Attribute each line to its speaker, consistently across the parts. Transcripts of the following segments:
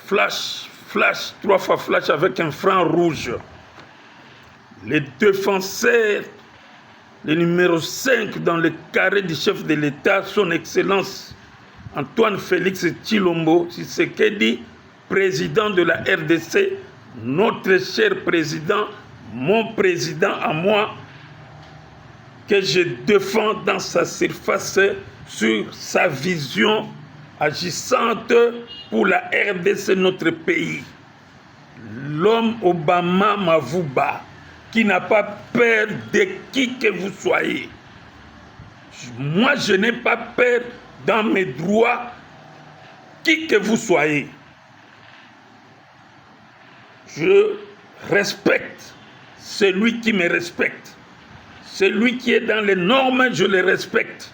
Speaker 1: flash, flash, 3 fois flash avec un franc rouge. Les défenseurs, le numéro 5 dans le carré du chef de l'État, son Excellence Antoine Félix Tshilombo Tshisekedi, président de la RDC, notre cher président, mon président à moi, que je défends dans sa surface sur sa vision agissante pour la RDC, notre pays. L'homme Obama Mavouba, qui n'a pas peur de qui que vous soyez. Moi, je n'ai pas peur dans mes droits, qui que vous soyez. Je respecte celui qui me respecte. Celui qui est dans les normes, je le respecte.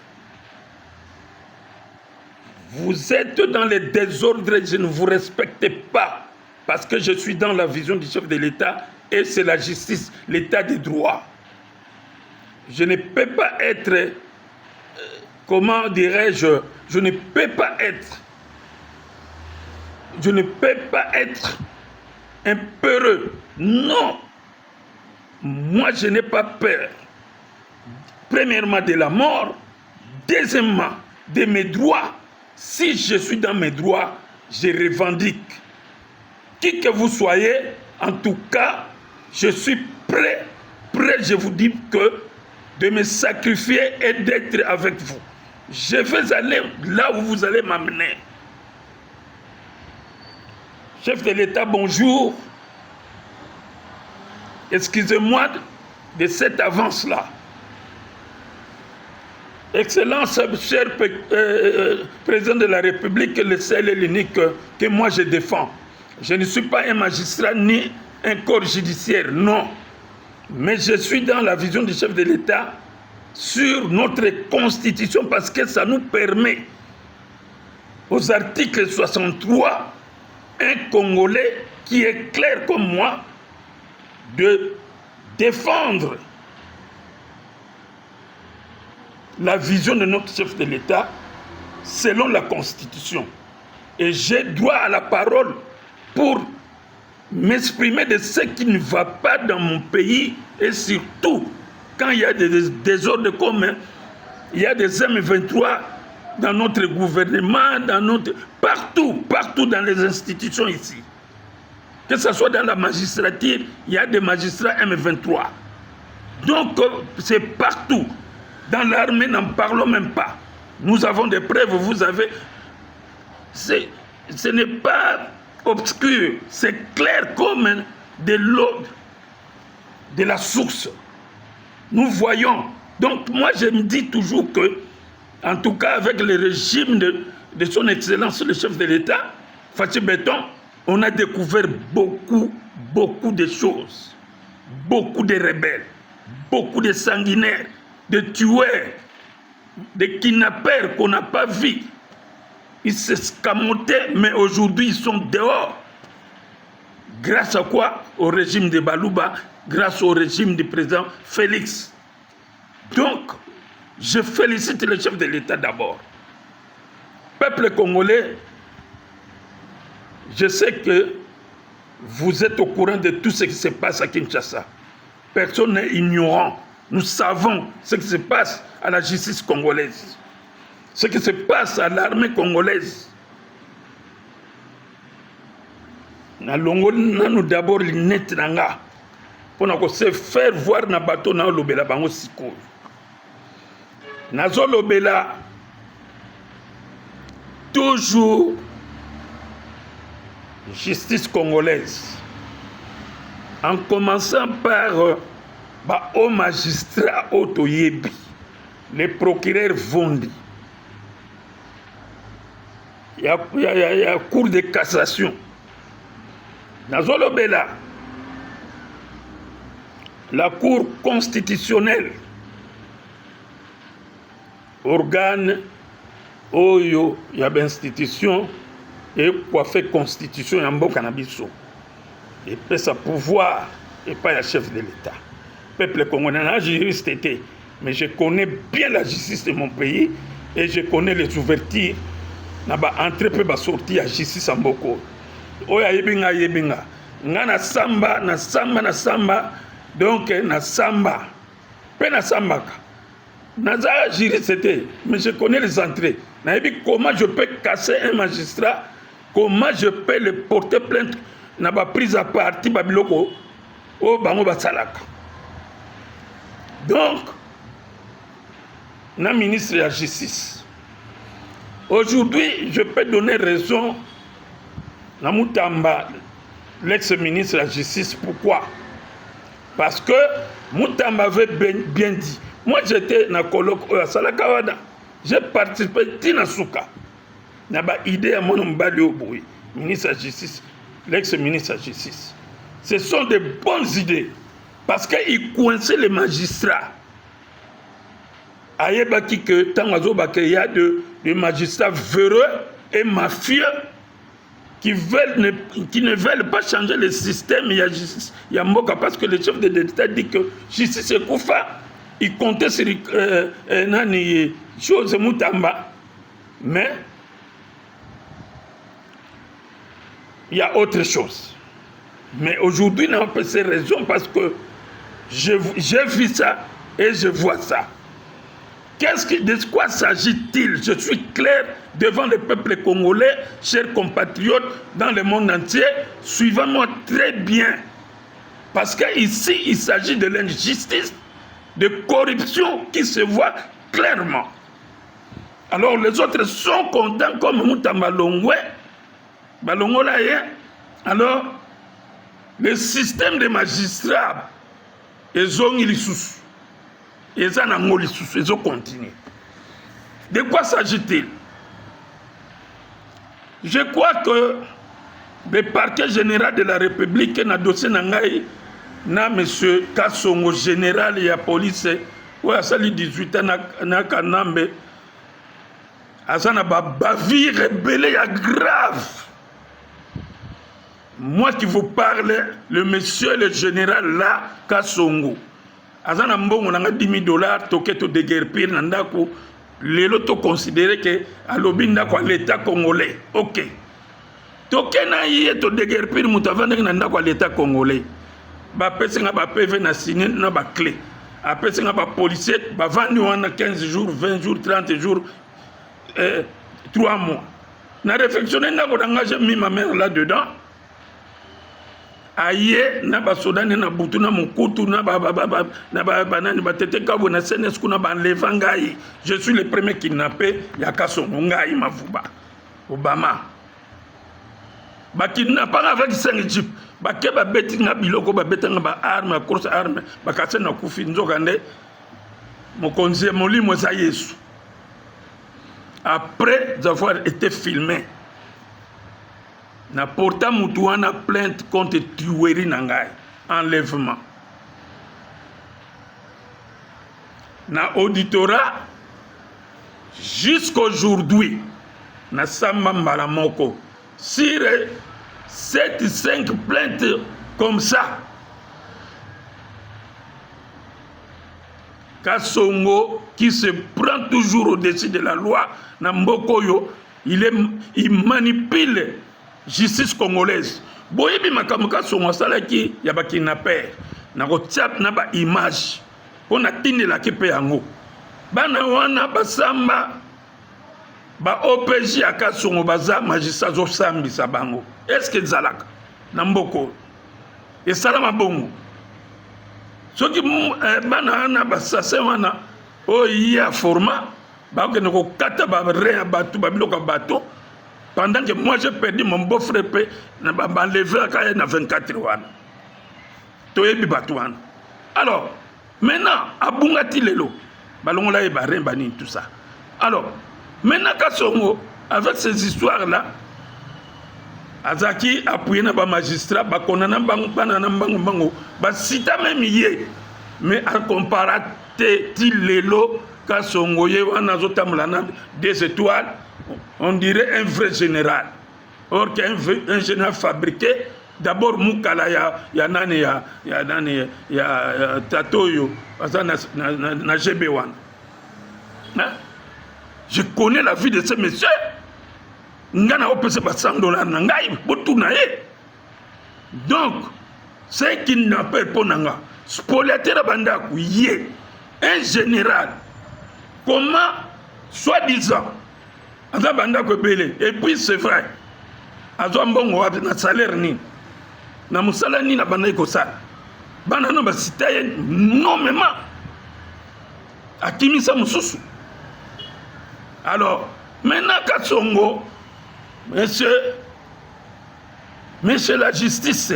Speaker 1: Vous êtes dans les désordres, je ne vous respecte pas. Parce que je suis dans la vision du chef de l'État et c'est la justice, l'État des droits. Je ne peux pas être, comment dirais-je, je ne peux pas être un peureux. Non. Moi, je n'ai pas peur. Premièrement, de la mort. Deuxièmement, de mes droits. Si je suis dans mes droits, je revendique. Qui que vous soyez, en tout cas, je suis prêt, je vous dis que de me sacrifier et d'être avec vous. Je vais aller là où vous allez m'amener. Chef de l'État, bonjour. Excusez-moi de cette avance-là. Excellence, cher président de la République, le seul et l'unique que moi je défends. Je ne suis pas un magistrat ni un corps judiciaire, non. Mais je suis dans la vision du chef de l'État sur notre constitution parce que ça nous permet, aux articles 63, un Congolais qui est clair comme moi, de défendre la vision de notre chef de l'État selon la Constitution. Et j'ai droit à la parole pour m'exprimer de ce qui ne va pas dans mon pays et surtout quand il y a des désordres communs, il y a des M23 dans notre gouvernement, partout dans les institutions ici. Que ce soit dans la magistrature, il y a des magistrats M23. Donc c'est partout. Dans l'armée, n'en parlons même pas. Nous avons des preuves, vous avez... Ce n'est pas obscur, c'est clair comme de l'eau, de la source. Nous voyons. Donc moi, je me dis toujours que, en tout cas avec le régime de son Excellence, le chef de l'État, Fachi Béton, on a découvert beaucoup de choses. Beaucoup de rebelles, beaucoup de sanguinaires, de tueurs, de kidnappeurs qu'on n'a pas vus. Ils s'escamotaient, mais aujourd'hui ils sont dehors. Grâce à quoi? Au régime de Balouba, grâce au régime du président Félix. Donc, je félicite le chef de l'État d'abord. Peuple congolais, je sais que vous êtes au courant de tout ce qui se passe à Kinshasa. Personne n'est ignorant. Nous savons ce qui se passe à la justice congolaise, ce qui se passe à l'armée congolaise. Nous d'abord l'inet nanga pour se faire voir na bateau na lobela bango siko. Nazo lobela toujours justice congolaise, en commençant par au magistrat Otoyebi, le procureur Vondi. Il y a cour de cassation. Nazolobela, la cour constitutionnelle, organe, oyo, il y a une institution, et quoi fait constitution, il y a un bon cannabis. Et puis ça pouvoir, et pas le chef de l'État. Peuple congolais, juriste était, mais je connais bien la justice de mon pays et je connais les ouvertures. N'a pas entré, pas sortir à justice en beaucoup. oyo ayebi nga nga na samba donc na samba mpe na sambaka naza juriste te mais je connais les entrées nayebi comment je peux casser un magistrat, comment je peux le porter plainte na ba prise à partie babiloko o bango basalaka. Donc na ministre de la justice aujourd'hui je peux donner raison na Mutamba, l'ex-ministre de la justice. Pourquoi? Parce que Mutamba avait bien dit. Moi j'étais na colloque à Salakawada, j'ai participé tina souka na ba idée à mon mbali oboui ministre de la justice, l'ex-ministre de la justice. Ce sont de bonnes idées parce qu'ils coinçaient les magistrats. Ayebaki que tant il y a des magistrats véreux et mafieux qui ne veulent pas changer le système. Il y a justice, il y a Mboka parce que le chef de l'État dit que justice est Koufa. Il comptait sur Nani chose Mutamba, mais il y a autre chose. Mais aujourd'hui, on n'a pas ces raisons parce que j'ai vu ça et je vois ça. De quoi s'agit-il? Je suis clair devant le peuple congolais, chers compatriotes dans le monde entier, suivez-moi très bien. Parce qu'ici, il s'agit de l'injustice, de corruption qui se voit clairement. Alors les autres sont contents comme Mutamba Longwe, Balongolaye. Alors, le système des magistrats, ils ont eu sous. Ils ont continué. De quoi s'agit-il? Je crois que le parquet général de la République n'a dossier nangai na monsieur Kassongo général et la police ou à sali 18 ans na Kanambe azana bavi rebelle ya grave. Moi qui vous parle, le monsieur le général là Kassongo azana mbongo nanga $10,000 toketo de guerpir nandako lelo to considérer que alobi ndako l'état congolais. OK. Tokena yé to de guerpir mutavande nandako l'état congolais. Ba pesinga ba PV na signé na ba clé. A pesinga ba policier ba vandi wana 15 jours, 20 jours, 30 jours 3 mois. Na réflexionner ndako d'engager mis ma mère là dedans. Aye na ba sodane na butu na mukutu na banani ba tete kabo na senes kuna ba enleva ngai. Je suis le premier kidnappé ya Kassongo ngai mavuba Obama ba kidnapper avec 5 jeep ba ke ba beti nga biloko ba betanga ba arme course arme ba kase na kufi nzokande mokonzi molimo za Yesu après avoir été filmé. Na porta mutuana plainte contre tuerie nangai, enlèvement. Na auditorat jusqu'aujourd'hui na samba malamoko sur 7-5 plaintes comme ça. Kassongo qui se prend toujours au-dessus de la loi na mbokoyo, il manipule justice congolaise. Boyebi makamuka songo salaki ya ba kidnapper na ko tap na ba image pona tindela kipe yango bana wana basamba ba OPJ ya Kassongo baza magistrat zo sambisa bango. Est-ce que zalaka na mboko e salama bongo soki bana wana basase wana o ya format ba ko ne ko kata ba re bato ba biloko bato. Pendant que moi j'ai perdu mon beau-frère, je m'a enlevé à 24 ans. Alors, maintenant, à Bungati Lelo, Balongola et Barren Bani, tout ça. Alors, maintenant, Kassongo, avec ces histoires-là, Azaki appuyé na ba magistrat, ba konana bango, ba sita même yé, mais à comparer Lelo, Kassongo, Yewana Zotamulana, des étoiles. On dirait un vrai général. Or qu'un général fabriqué, d'abord Moukala, il y a Tatoyo, na GB1. Je connais la vie de ce monsieur. ngana opese ba $100 na ngai botuna ye. Donc ce qui n'appelle pas nanga spoliateur bandaku yé un général comment soi-disant aza bandaku ebele et puis c'est vrai azwa mbongo wapi na salaire nini na musala nini na bandaki kosala bana no basita ye nomema akimisa mosusu. Alors maintenant Kassongo monsieur la justice,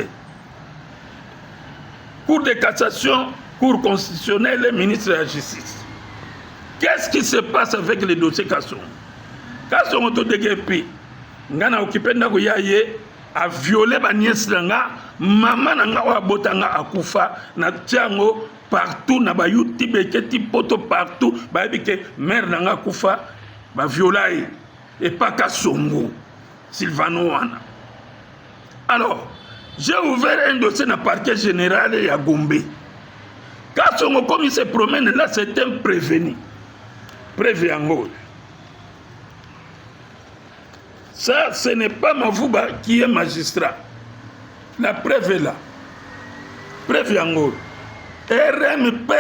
Speaker 1: Cour de cassation, Cour constitutionnelle et ministre de la justice, qu'est-ce qui se passe avec les dossiers Kassongo? Kassongo to DGP ngana occupé ndako yaye a violé ba nièce nanga mama nanga wa botanga akufa na tiango partout na ba YouTube eketi poto partout ba bike mère nanga akufa ba violé et pas Kassongo Sylvano wana. Alors j'ai ouvert un dossier dans le parquet général à Gombe. Kassongo comme il se promène là, c'est un prévenu. Prévenir. Ça, ce n'est pas Mavouba qui est magistrat. La preuve est là. Prévenir. RMP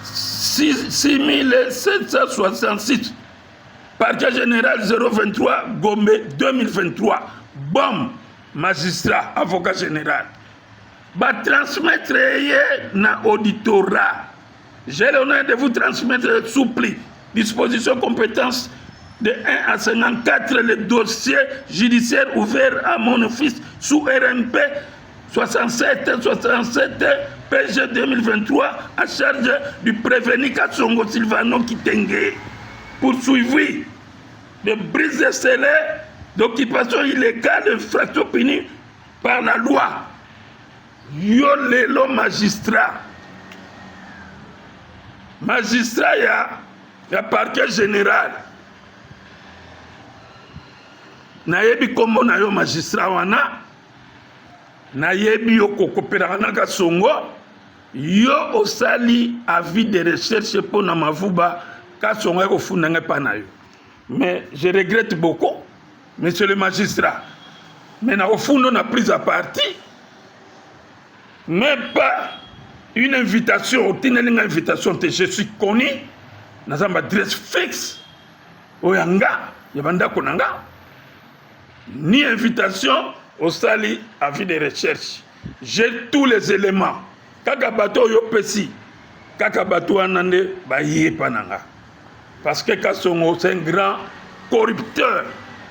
Speaker 1: 6766. Parquet général 023 Gombe 2023. Bon. Magistrat, avocat général, va transmettre na auditorat. J'ai l'honneur de vous transmettre sous pli, disposition compétence de 1 à 54 le dossier judiciaire ouvert à mon office sous RMP 67 PG 2023 à charge du prévenu Kassongo Sylvano Kitenge, poursuivi de brise de scellé d'occupation illégale d'infraction punie par la loi. Yo lelo magistrat ya parquet général nayebi kombo na yo magistrat wana nayebi yo kokopera na Kassongo yo osali avis de recherche pour na Mavouba Kassongo ko fundanga pa na yo. Mais je regrette beaucoup, monsieur le magistrat. Maintenant, au fond, on a pris à partie, même pas une invitation, une invitation, je suis connu, dans une adresse fixe, au Yanga, Yabanda Konanga, ni invitation au Sali avis de recherche. J'ai tous les éléments. Kakabato Yopesi, Kakabato Anande, Baye Pananga. Parce que Kassongo, c'est un grand corrupteur.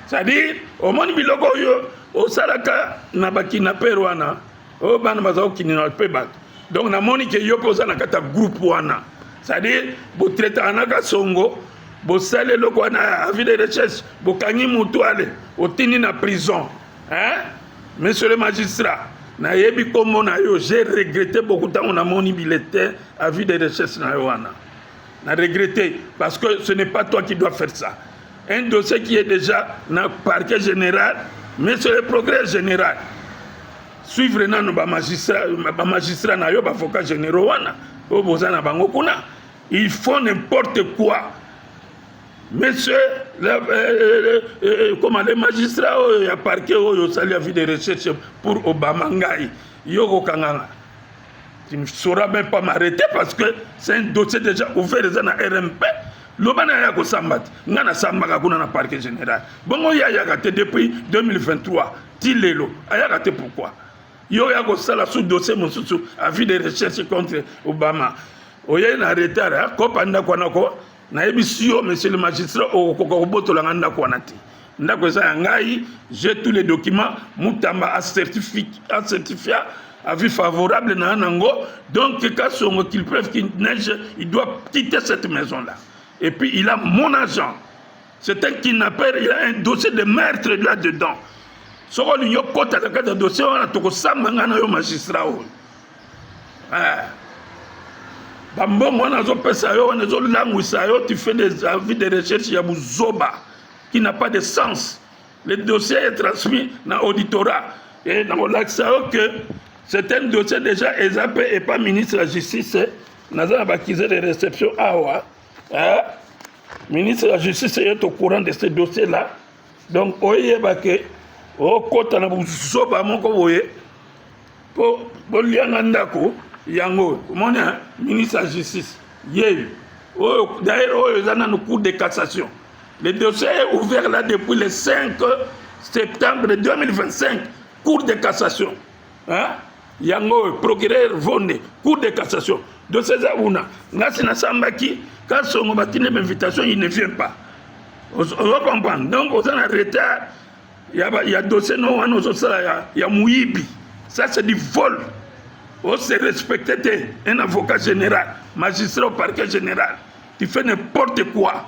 Speaker 1: C'est-à-dire, au monde biloko yo, au salaka nabaki na perwana, au ban bazao kini na pebat. Donc na moni ke yo posa na kata groupe wana. C'est-à-dire, bo traiter na Kassongo, bo sale loko na avis de recherche, bo kangi mutu ale, au tini na prison. Hein? Monsieur le magistrat, na yebi komo na yo, j'ai regretté beaucoup de temps on a moni bulletin avis de recherche na yo wana. Na regretté parce que ce n'est pas toi qui dois faire ça. Un dossier qui est déjà dans le parquet général, mais sur le progrès général. Suivre les magistrats, les avocats généraux, ils font n'importe quoi. Monsieur, comment les magistrats, il y a parquet, il y a vu des recherches pour Obama Ngai. Tu ne sauras même pas m'arrêter parce que c'est un dossier déjà ouvert dans la RMP. Lobana ya ko sambat ngana sambaka kuna na parquet général bongo ya yakate depuis 2023 tilelo ayakate pourquoi yo ya ko sala sous dossier mosusu avis de recherche contre Obama oye na retard ko panda kwa nako na ebisio monsieur le magistrat o ko botola nganda kwa nati ndako za ngai j'ai tous les documents mutamba a certifié avis favorable na nango donc Kassongo qu'il preuve qu'il neige il doit quitter cette maison là. Et puis il a mon agent. C'est un kidnappeur, il a un dossier de meurtre là-dedans. Si on a un dossier, on a un magistrat. Tu fais des avis de recherche, il y a Zoba, qui n'a pas de sens. Le dossier est transmis dans l'auditorat. Et dans l'accès que c'est un dossier déjà ézappé et pas ministre de la Justice. Nous avons accusé de réception à ministre de la Justice est au courant de ce dossier-là. Donc oyeba ke okota na buzoba moko boye po lianga ndako yango mona ministre de la justice yebi d'ailleurs oyo zana no cour de cassation. Le dossier est ouvert là depuis le 5 septembre 2025 cour de cassation. Hein? Yango procureur Vonde cour de cassation. Dossier za una ngasi na sambaki quand son batine invitation il ne vient pas. On comprend. Donc on a retard. Il y a dossier non on il y a mouibi. Ça c'est du vol. On se respecter un avocat général, magistrat au parquet général. Tu fais n'importe quoi.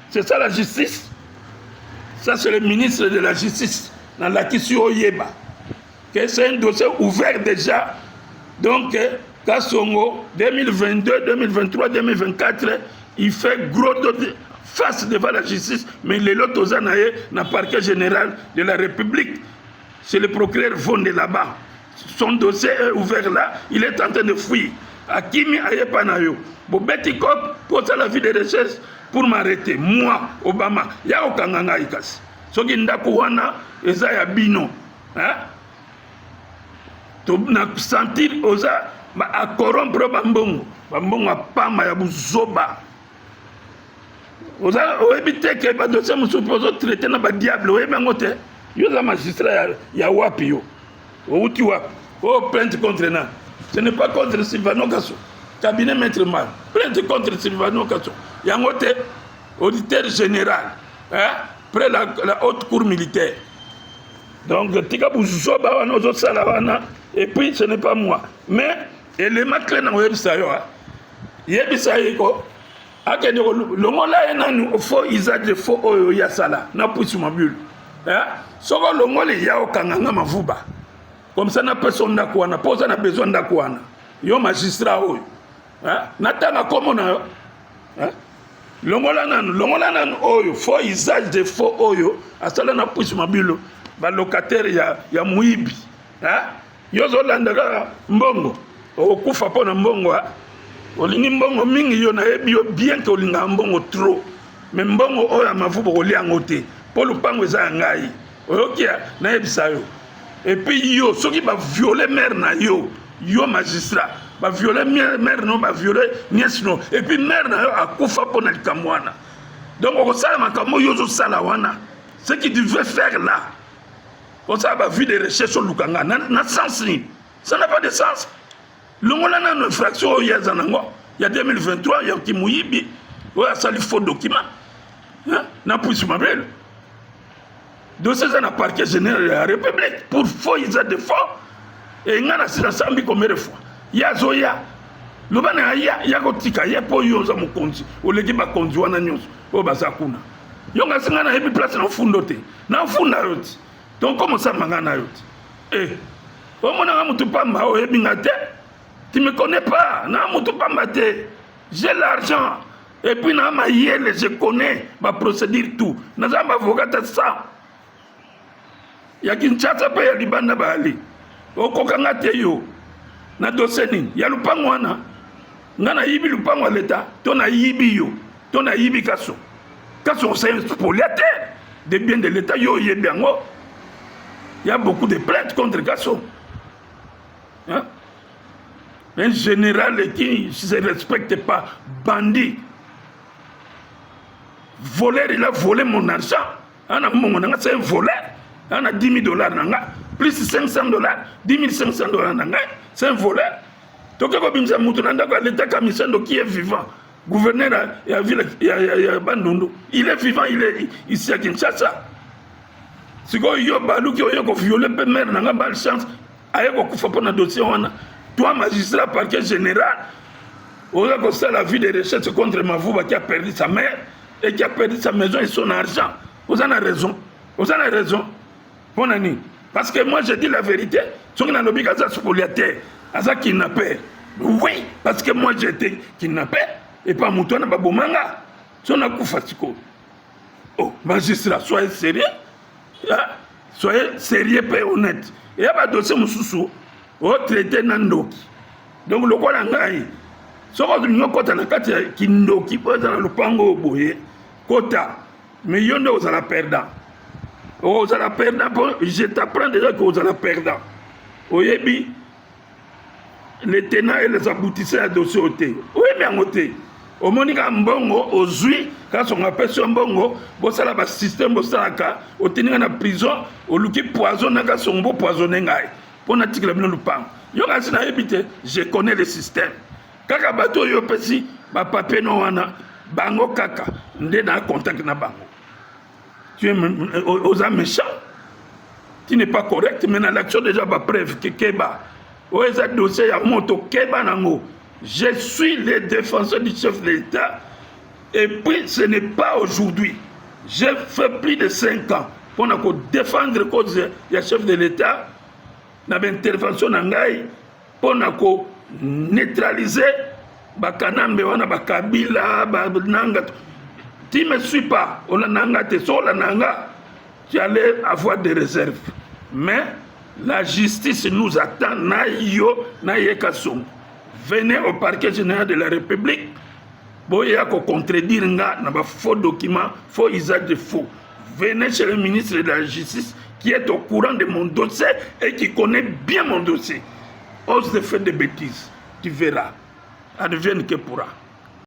Speaker 1: C'est ça la justice. Ça c'est le ministre de la justice dans la question Oyeba. C'est un dossier ouvert déjà. Donc Kassongo 2022, 2023, 2024, il fait gros face devant la justice, mais les lots aux anaïs dans le parquet général de la République. C'est le procureur Vonde là-bas. Son dossier est ouvert là, il est en train de fuir. Akimi Ayepanayo, Bobeti Kop pose la vie de recherche pour m'arrêter. Moi, Obama, ya okanganga ikas. Soki ndaku wana, eza ya bino. To na sentir oza a corrompre bambongo. Bambongo a pama ya buzoba. Oza oebite ke ba dossier musupozo traiter na ba diable. Oyebi ngote. Yo za magistrat ya wapi yo. Outi wapi. Oh, plainte contre na. Ce n'est pas contre Sylvano Kasso. Cabinet maître mal. Plainte contre Sylvano Kasso. Yangote, auditeur général. Près la haute cour militaire. Donc, Tika Bouzouba, Wanozo Salawana. Et puis, ce n'est pas moi. Mais, élément clé dans le website, Yebisayeko, Akenyo, le mot là, il faut usage de faux oyo yasala. Na pousse ma bulle. Soko le mot les yao kanganga mavuba. Comme ça, na personne n'a quoi, na pose na besoin d'akouana. Yo magistrat oyo. Natanga comme na yo. Longola nan oyo, faux usage de faux oyo. Asala na pousse ma bulle. Ba locataire ya muibi. Yo zolandaka mbongo. Okufa pona mbongo. Olingi mbongo mingi yo na ebi yo bien que olinga mbongo trop. Mais mbongo oyo mavuba oliango te. Po lupango eza ngai. Oyokia na ebisa yo. Et puis yo ceux qui va violer mère na yo magistrat va violer mère non va violer nièce non et puis mère na yo akufa pona likamwana. Donc on sala makamo yo zo sala wana. Ce qui devait faire là. On ça va vie de recherche sur lukanga na sens ni. Ça n'a pas de sens. Longola na une infraction il y a 2023 il y a Kimuyibi. Ouais ça lui faut document. Na puisse m'appeler. Dossier dans le parquet général de la République pour faux usage de faux. Et il y a un sambi combien de fois. Il y a Zoya. Le bana il y a gotika il y a pour yoza mon konji. Ou le giba konji wana nyos. O basakuna. Yonga singa na hebi place na fundote. Na funda yoti. Donc comment ça mangana yoti. O mona mutu pamba o hebi ngate. Tu me connais pas. Na mutu pamba te. J'ai l'argent. Et puis na ma yele je connais ma procédure tout. Na zamba avocat ça. Ya Kinshasa pe ya libanda bali okokanga te yo na dossier nini ya lupango wana ngana yibi lupango leta to na yibi yo to na yibi kaso c'est un spoliateur des biens de l'état yo yebiango. Il y a beaucoup de plaintes contre Kasso. Un général qui ne se respecte pas, bandit, voleur, il a volé mon argent. C'est un voleur. On a 10 000 $, plus 500 $, 10 500 $, c'est un voleur. Donc, l'État commission qui est vivant, gouverneur il est vivant, il est ici à Kinshasa. Si vous avez violé le maire, vous avez une chance, vous avez dossier. Toi, magistrat, parquet général, vous avez fait la vie de recherche contre Mavouba qui a perdu sa mère et qui a perdu sa maison et son argent. Vous en avez raison. Vous en avez raison. Parce que moi, je dis la vérité. Si on a l'objet à spoliateur, à ça kidnappé. Oui, parce que moi, j'ai été kidnappé. Et pas mon toit, n'a pas beau manga. Si on a coup fatigué. Oh, magistrat, soyez sérieux. Soyez sérieux et honnête. Et il y a pas de dossier moussou. Oh, traité nandoki. Donc, le quoi l'angaï. Si on a une kota na kati kindoki, pour être dans le pango boye, kota. Mais il y en a aux la perdant. Vous allez perdre. Je t'apprends déjà que vous allez perdre. Oyebi, les tenants et les aboutissants à dossier au thé. Oui, mais en côté. Au monika mbongo, au zui, quand on appelle son mbongo, bon ça là bas système, bon ça là au tenir en prison, au luki poison, n'a son beau poisonné ngai. Pour n'attirer le lupin. Yo kasi na habité, je connais le système. Kaka bateau yo pesi, ba papier no wana, bango kaka, ndé na contact na bango. Tu es aux âmes méchants. Tu n'es pas correct, mais dans l'action déjà ba preuve que Keba. O eza dossier ya moto Keba nango. Je suis le défenseur du chef de l'État. Et puis, ce n'est pas aujourd'hui. J'ai fait plus de 5 ans pour défendre la cause du chef de l'État. Dans l'intervention, pour neutraliser Bakanambe, Bakabila, Nanga. Tu ne me suis pas. Tu allais avoir des réserves. Mais la justice nous attend. Venez au parquet général de la République. Boya ko contredire nga na ba faux documents, faux usage de faux. Venez chez le ministre de la Justice qui est au courant de mon dossier et qui connaît bien mon dossier. Ose de faire des bêtises, tu verras. Advienne que pourra.